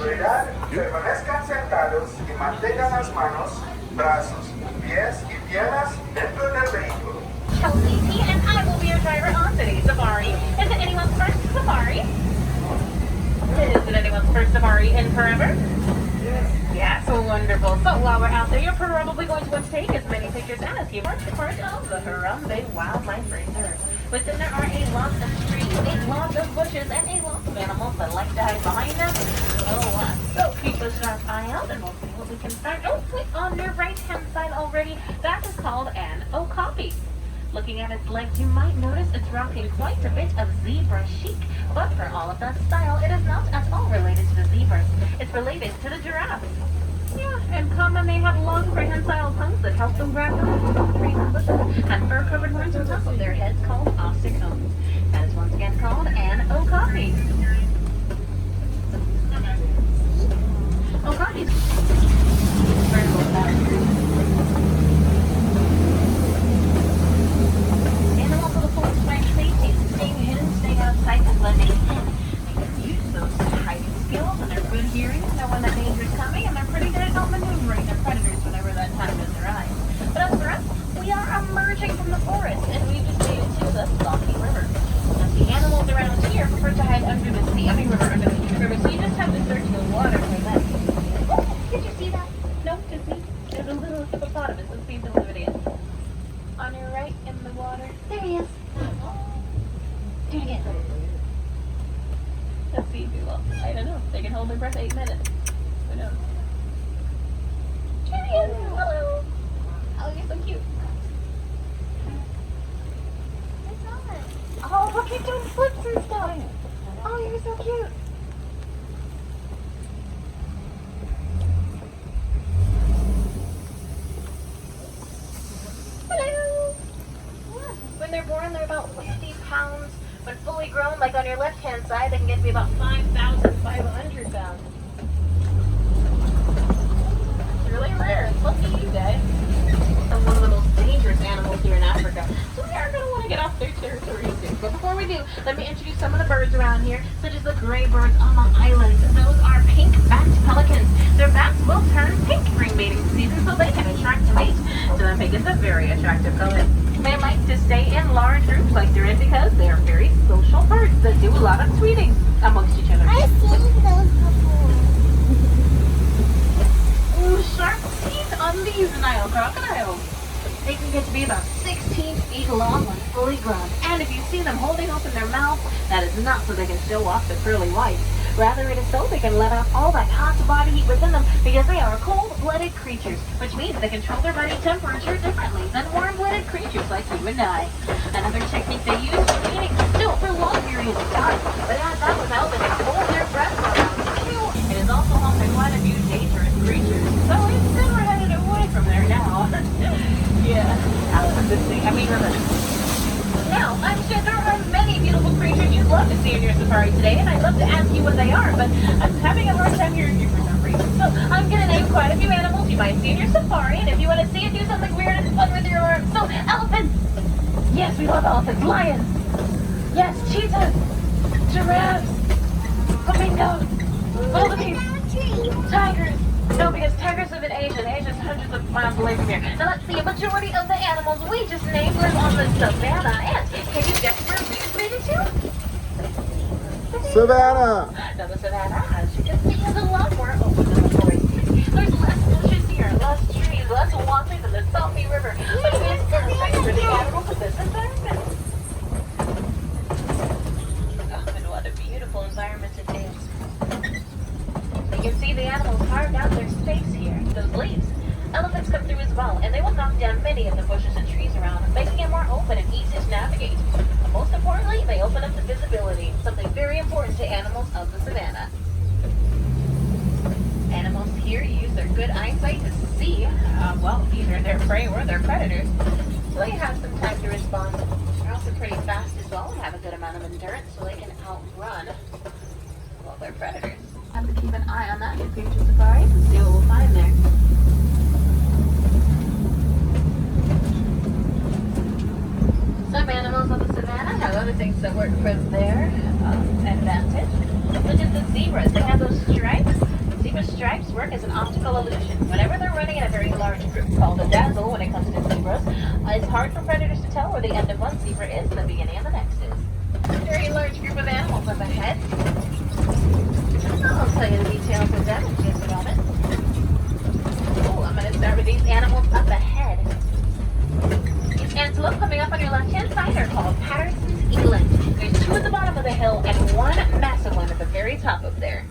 prioridad, permanezcan sentados y mantengan las manos, brazos, pies y piernas dentro del vehículo. Chelsea T, and I will be your driver on today's safari. Is it anyone's first safari? Is it anyone's first safari in forever? Yes, wonderful. So while we're out there, you're probably going to want to take as many pictures as you want part of the Harambe Wildlife Reserve. Within there are a lot of trees, a lot of bushes, and a lot of animals that like to hide behind them. So keep a sharp eye out and we'll see what we can find. Oh, wait, on your right-hand side already, that is called an okapi. Looking at its legs, you might notice it's rocking quite a bit of zebra chic. But for all of that style, it is not at all related to the zebras. It's related to the giraffes. Yeah, in common they have long prehensile tongues that help them grab nuts from trees and bushes, and fur-covered horns on top of their heads called ossicones. That is once again called an okapi. Okapis. Animals with a full strength safety, staying hidden, staying out of sight, and blending in. They can use those hiding skills and their good hearing to know when the danger is coming, and they're pretty good at outmaneuvering their predators whenever that time does arrive. But as for us, we are emerging from the forest, and we just made it to the Salty River. Now, the animals around here prefer to hide under the sea, under the river, so you just have to search the water for them. Oh, did you see that? No, to see? There's a little hippopotamus. Let's see if the video. On your right in the water. There he is. Do it again. Let's see if he will. I don't know. They can hold their breath 8 minutes. Who knows? There he is. Hello. Oh, you're so cute. Oh, look, he's doing flips and stuff. Oh, you're so cute. Hello. Yeah. When they're born, they're about 50 pounds. When fully grown, like on your left-hand side, they can get to be about 5,500 pounds. It's really rare. Lucky you guys. And one of the most dangerous animals here in Africa. So we are going to want to get off their territory soon. But before we do, let me introduce some of the birds around here, such as the gray birds on the island. Those are pink-backed pelicans. Their backs will turn pink during mating season, so they can attract to mate. To them, pink is a very attractive color. They like to stay in large groups like they're in because they are very social birds that do a lot of tweeting amongst each other. I've seen those before. Ooh, sharp teeth on these Nile crocodiles. They can get to be about 16 feet long when fully grown. And if you see them holding open their mouth, that is not so they can show off the pearly whites. Rather, it is so they can let out all that hot body heat within them because they are cold-blooded creatures, which means they control their body temperature differently than warm-blooded creatures like you and I. Another technique they use for eating still for long periods of time, but as that was helping them hold their breath for around 2. It is also home to quite a few dangerous creatures, so it's good we're headed away from there now. Yeah, out of this thing. River. Now, I'm sure there are many beautiful creatures you'd love to see in your safari today, and I'd love to ask you what they are, but I'm having a hard time hearing you for some reason. So I'm going to name quite a few animals you might see in your safari, and if you want to see it, do something weird and fun with your arms. So, elephants! Yes, we love elephants. Lions! Yes, cheetahs! Giraffes! Flamingos! Wildebeest! Tigers! No, because tigers live in Asia, and Asia's hundreds of miles away from here. Now let's see, a majority of the animals we just named live on the savannah. And can you guess where we made it to? Savannah! Now the savannah, as you can see, is a lot more open than the forest. There's less bushes here, less trees, less water than the Salty River. But it is perfect for the animals of this environment. Oh, and what a beautiful environment it is. You can see the animals carved out their space here, those leaves. Elephants come through as well, and they will knock down many of the bushes and trees around them, making it more open and easy to navigate. But most importantly, they open up the visibility, something very important to animals of the savannah. Animals here use their good eyesight to see, either their prey or their predators, so they have some time to respond. They're also pretty fast as well and have a good amount of endurance, so they can outrun their predators. Have to keep an eye on that in your future safari and see what we'll find there. Some animals of the savannah have other things that work for their advantage, such as the zebras. They have those stripes is an optical illusion. Whenever they're running in a very large group called a dazzle when it comes to zebras, it's hard for predators to tell where the end of one zebra is and the beginning of the next is. A very large group of animals up ahead. I'll tell you the details of them in just a moment. Oh, I'm going to start with these animals up ahead. These antelope coming up on your left-hand side are called Patterson's eland. There's two at the bottom of the hill and one massive one at the very top of there.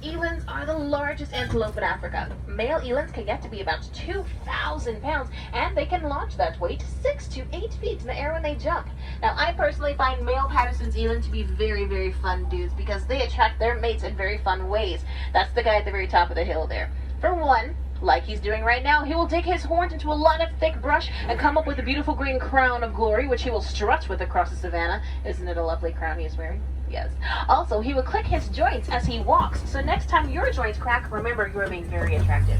Elands are the largest antelope in Africa. Male elands can get to be about 2,000 pounds, and they can launch that weight 6 to 8 feet in the air when they jump. Now, I personally find male Patterson's eland to be very, very fun dudes because they attract their mates in very fun ways. That's the guy at the very top of the hill there. For one, like he's doing right now, he will dig his horns into a lot of thick brush and come up with a beautiful green crown of glory, which he will strut with across the savannah. Isn't it a lovely crown he is wearing? Yes. Also, he will click his joints as he walks, so next time your joints crack, remember you are being very attractive.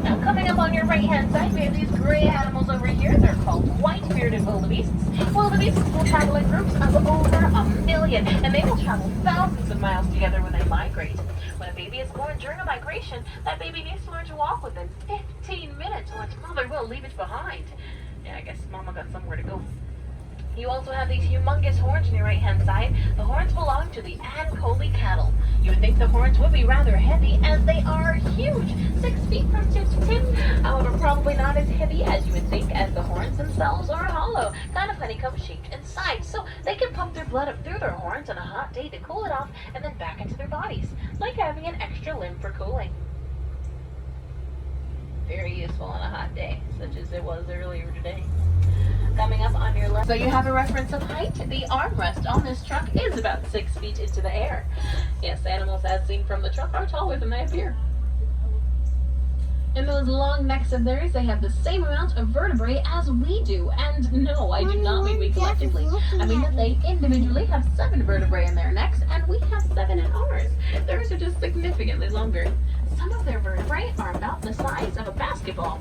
Now, coming up on your right-hand side, we have these gray animals over here. They're called white-bearded wildebeests. Wildebeests will travel in groups of over 1 million, and they will travel thousands of miles together when they migrate. When a baby is born during a migration, that baby needs to learn to walk within 15 minutes, or its mother will leave it behind. Yeah, I guess Mama got somewhere to go. You also have these humongous horns on your right-hand side. The horns belong to the Ankole cattle. You would think the horns would be rather heavy, as they are huge, 6 feet from tip to tip. However, probably not as heavy as you would think, as the horns themselves are hollow, kind of honeycomb-shaped inside, so they can pump their blood up through their horns on a hot day to cool it off, and then back into their bodies, like having an extra limb for cooling. Very useful on a hot day, such as it was earlier today. Coming up on your left, so you have a reference of height. The armrest on this truck is about 6 feet into the air. Yes, animals as seen from the truck are taller than they appear. In those long necks of theirs, they have the same amount of vertebrae as we do. And no, I do not mean we collectively. I mean that they individually have 7 vertebrae in their necks, and we have 7 in ours. Theirs are just significantly longer. Some of their vertebrae are about the size of a basketball.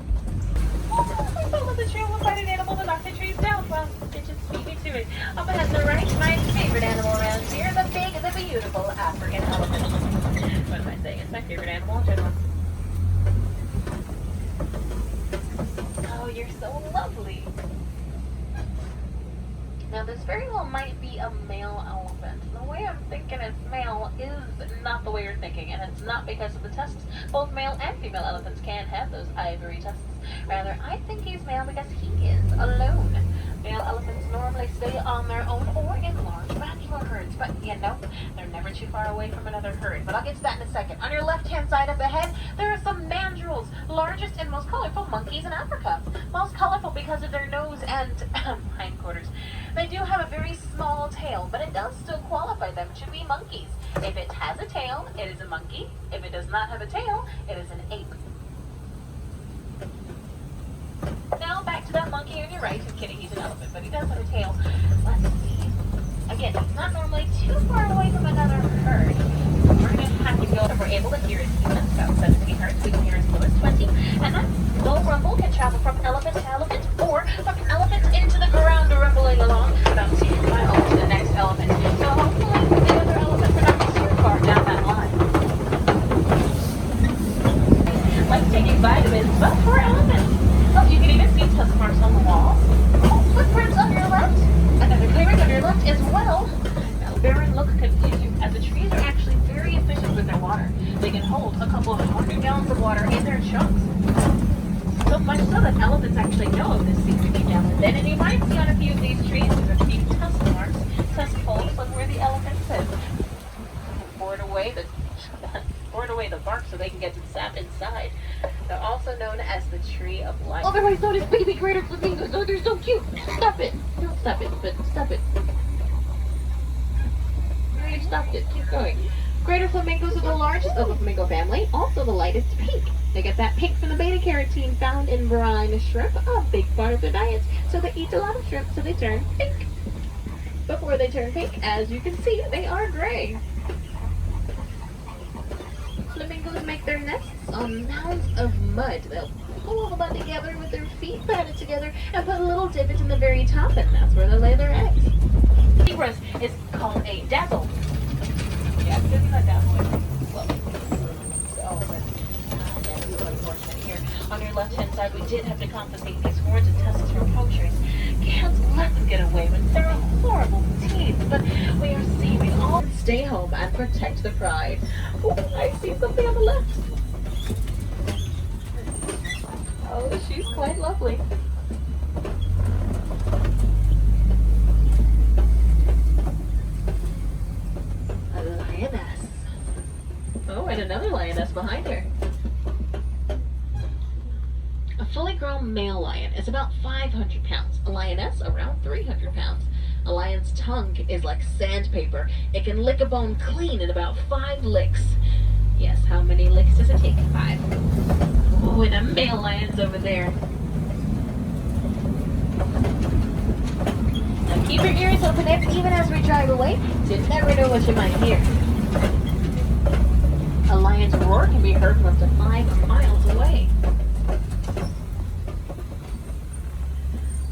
Oh, I thought the tree will find an animal to knock the trees down. Well, it just beat me to it. Up ahead to the right, my favorite animal around here, the big, the beautiful African elephant. What am I saying? It's my favorite animal in general. Oh, you're so lovely. Now, this very well might be a male elephant. The way I'm thinking it's male is not the way you're thinking, and it's not because of the tusks. Both male and female elephants can have those ivory tusks. Rather, I think he's male because he is alone. Male elephants normally stay on their own or in large bachelor herds, but you know, they're never too far away from another herd. But I'll get to that in a second. On your left-hand side of the head, there are some mandrills, largest and most colorful monkeys in Africa. Most colorful because of their nose and hindquarters. They do have a very small tail, but it does still qualify them to be monkeys. If it has a tail, it is a monkey. If it does not have a tail, it is an ape. Now back to that monkey on your right. I'm kidding, he's an elephant, but he does have a tail. Let's see. Again, he's not normally too far away from another herd. We're going to have to go if we're able to hear his movements about 70 hertz. We can hear as low as 20. And that low rumble can travel from elephant to elephant, or from elephant into the ground rumbling along about 10 miles to the next elephant. So hopefully the other elephants are not too far down that line. Like taking vitamins, but for elephants. Oh, you can even see tusk marks on the walls. Oh, footprints on your left. Another clearing on your left as well. Now, barren look confuse you, as the trees are actually very efficient with their water. They can hold a couple of 100 gallons of water in their trunks. So much so that elephants actually know of this secret down within, and you might see on a few of these trees there's a few tusk marks, tusk holes on where the elephant says bored away the bark so they can get the sap inside. They're also known as the tree of life. Otherwise known as baby greater flamingos. Oh, they're so cute. Stop it. Don't stop it, but stop it. No, you stopped it. Keep going. Greater flamingos are the largest of the flamingo family, also the lightest pink. They get that pink from the beta-carotene found in brine shrimp, a big part of their diet. So they eat a lot of shrimp, so they turn pink. Before they turn pink, as you can see, they are gray. Flamingos make their nests on mounds of mud. They'll pull the mud together with their feet, pat it together, and put a little divot in the very top, and that's where they lay their eggs. Zebras is called a dazzle. Yeah, it gives you that dazzle. Well, so, but that's really unfortunate here. On your left-hand side, we did have to confiscate these horns and tusks from poachers. Can't let them get away with their horrible teeth, but we are saving all. Stay home and protect the pride. Oh, I see something on the left. Oh, she's quite lovely. A lioness. Oh, and another lioness behind her. A fully grown male lion is about 500 pounds. A lioness around 300 pounds. A lion's tongue is like sandpaper. It can lick a bone clean in about 5 licks. Yes, how many licks does it take? 5. Oh, and a male lion's over there. Now keep your ears open even as we drive away. You never know what you might hear. A lion's roar can be heard from up to 5 miles away.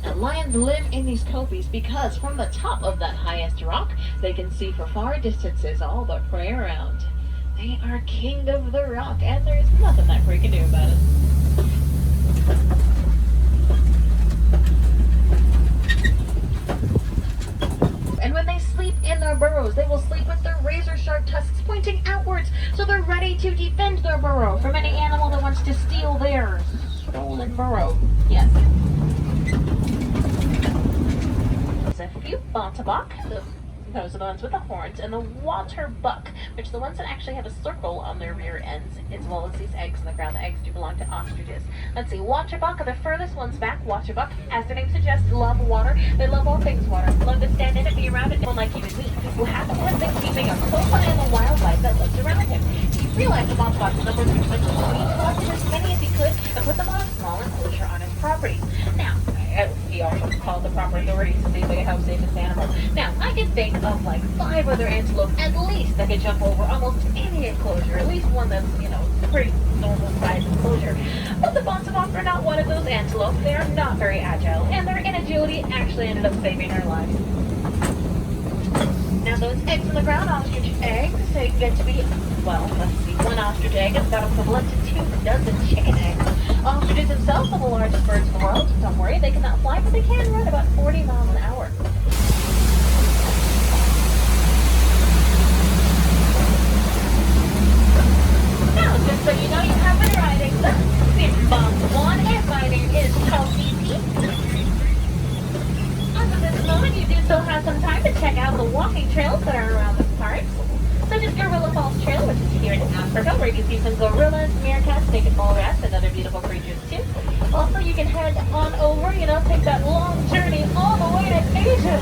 Now, lions live in these copies because from the top of that highest rock, they can see for far distances all but prey around. They are king of the rock, and there's nothing that prey can do about it. And when they sleep in their burrows, they will sleep with their razor-sharp tusks pointing outwards, so they're ready to defend their burrow from any animal that wants to steal their stolen burrow. Yes. There's a few Bontebok, those are the ones with the horns, and the waterbuck, which are the ones that actually have a circle on their rear ends, as well as these eggs on the ground. The eggs do belong to ostriches. Let's see, waterbuck are the furthest ones back. Waterbuck, as the name suggests, love water. They love all things water. Love to stand in it, be around it, and like you and me, who happen to have been keeping a close eye on the wildlife that lives around him. He realized the waterbuck's numbers were too much, so he collected as many as he could and put them on a small enclosure on his property. Now, he also called the proper authorities to see if they could help save this animal. Now, I can think of like 5 other antelope at least that could jump over almost any enclosure, at least one that's, pretty normal size enclosure. But the Bontebok are not one of those antelope. They are not very agile, and their inagility actually ended up saving their lives. Now, those eggs on the ground, ostrich eggs, they get to be, well, let's see, 1 ostrich egg is about equivalent to 2 dozen chicken eggs. Ostriches themselves are the largest birds in the world. Don't worry, they cannot fly, but they can run about 40 miles an hour. Now, just so you know, you have been riding the Bob 1, and my name is Chelsea P. As of this moment, you do still have some time to check out the walking trails that are around the parks, such as Gorilla Falls Trail, which is here in Africa, where you can see some gorillas, meerkats, naked mole rats, and other beautiful creatures too. Also, you can head on over, take that long journey all the way to Asia